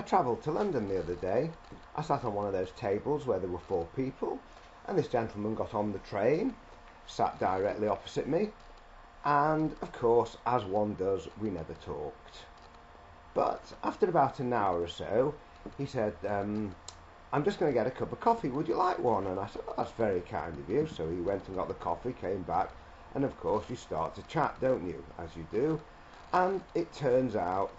I travelled to London the other day. I sat on one of those tables where there were four people, and this gentleman got on the train, sat directly opposite me, and of course, as one does, we never talked. But after about an hour or so, he said, I'm just going to get a cup of coffee. Would you like one? And I said, oh, that's very kind of you. So he went and got the coffee, came back, and of course you start to chat, don't you, as you do. And it turns out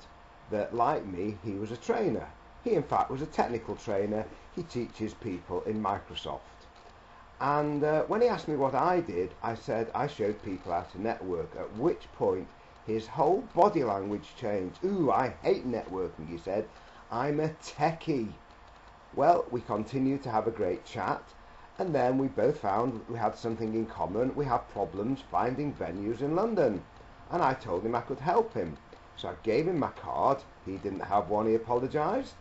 that, like me, he was a trainer. He, in fact, was a technical trainer. He teaches people in Microsoft. And when he asked me what I did, I said I showed people how to network, at which point his whole body language changed. Ooh, I hate networking, he said. I'm a techie. Well, we continued to have a great chat, and then we both found we had something in common. We had problems finding venues in London, and I told him I could help him. So I gave him my card. He didn't have one, he apologised.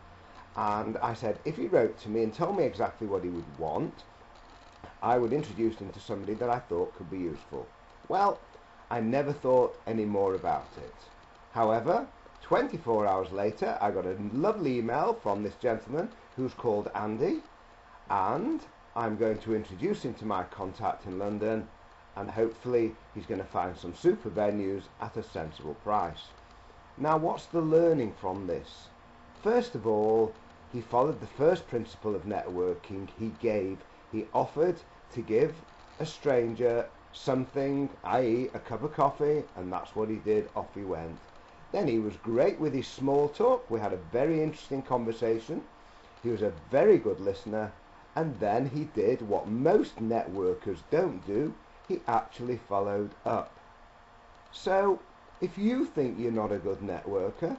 And I said if he wrote to me and told me exactly what he would want, I would introduce him to somebody that I thought could be useful. Well, I never thought any more about it. However, 24 hours later, I got a lovely email from this gentleman who's called Andy, and I'm going to introduce him to my contact in London, and hopefully he's going to find some super venues at a sensible price. Now, what's the learning from this? First of all, he followed the first principle of networking. He offered to give a stranger something, i.e. a cup of coffee, and that's what he did. Off he went. Then he was great with his small talk. We had a very interesting conversation. He was a very good listener, and then he did what most networkers don't do. He actually followed up. So, if you think you're not a good networker,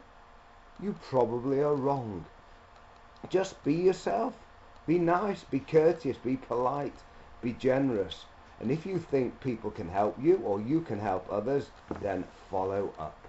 you probably are wrong. Just be yourself. Be nice, be courteous, be polite, be generous. And if you think people can help you or you can help others, then follow up.